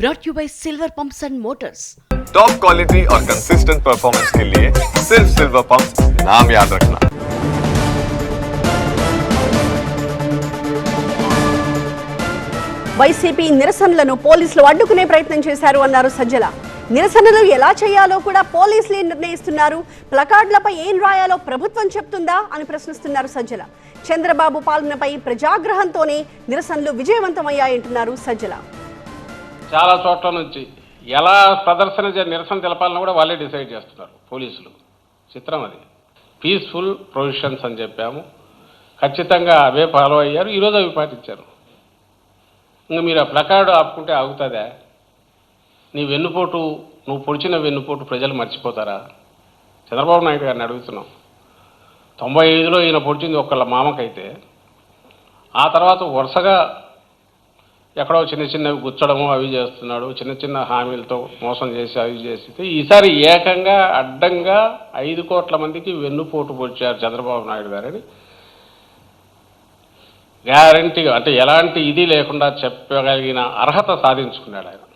brought you by Silver Pumps and Motors. Top quality और consistent performance के लिए सिर्फ सिल्वर पंप्स नाम याद रखना। వైసీపీ నిరసనలను పోలీసులు అడ్డుకునే ప్రయత్నం చేశారు అన్నారు సజ్జల. నిరసనలు ఎలా చేయాలో కూడా పోలీసులే నిర్ణయిస్తున్నారు, ప్లకార్డులపై ఏం రాయాలో ప్రభుత్వం చెప్తుందా అని ప్రశ్నిస్తున్నారు సజ్జల. చంద్రబాబు పాలనపై ప్రజాగ్రహంతోనే నిరసనలు విజయవంతమయ్యాయంటున్నారు సజ్జల. చాలా చోట్ల నుంచి ఎలా ప్రదర్శన నిరసన తెలపాలని కూడా వాళ్ళే డిసైడ్ చేస్తున్నారు పోలీసులు. చిత్రం అది. పీస్ఫుల్ ప్రొవిజన్స్ అని చెప్పాము, ఖచ్చితంగా అవే ఫాలో అయ్యారు, ఈరోజు అవి పాటించారు. ఇంకా మీరు ఆ ప్లకార్డు ఆపుకుంటే ఆగుతుందా? నీ వెన్నుపోటు, నువ్వు పొడిచిన వెన్నుపోటు ప్రజలు మర్చిపోతారా? చంద్రబాబు నాయుడు గారిని అడుగుతున్నాం. 95లో ఈయన పొడిచింది ఒకళ్ళ మామకైతే, ఆ తర్వాత వరుసగా ఎక్కడో చిన్న చిన్నవి గుచ్చడము అవి చేస్తున్నాడు, చిన్న చిన్న హామీలతో మోసం చేసి అవి చేసి ఈసారి ఏకంగా అడ్డంగా 5 కోట్ల మందికి వెన్నుపోటు పొడిచారు చంద్రబాబు నాయుడు గారని గ్యారంటీగా, అంటే ఎలాంటి ఇది లేకుండా చెప్పగలిగిన అర్హత సాధించుకున్నాడు ఆయన.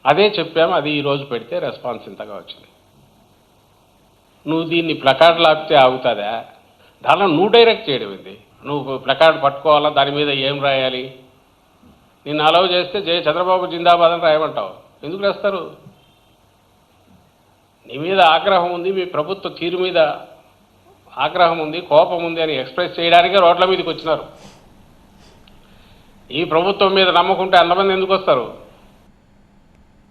అదే చెప్పాము, అది ఈరోజు పెడితే రెస్పాన్స్ ఇంతగా వచ్చింది. నువ్వు దీన్ని ప్లకార్డులు ఆపితే ఆగుతుందా? దానిలో నువ్వు డైరెక్ట్ చేయడం ఏంది? నువ్వు ప్లకార్డు పట్టుకోవాలా, దాని మీద ఏం రాయాలి? నిన్ను అలౌ చేస్తే చంద్రబాబు జిందాబాద్ అని రాయమంటావు. ఎందుకు రాస్తారు? నీ మీద ఆగ్రహం ఉంది, మీ ప్రభుత్వ తీరు మీద ఆగ్రహం ఉంది, కోపం ఉంది అని ఎక్స్ప్రెస్ చేయడానికే రోడ్ల మీదకి వచ్చినారు. ఈ ప్రభుత్వం మీద నమ్మకుంటే అంతమంది ఎందుకు వస్తారు?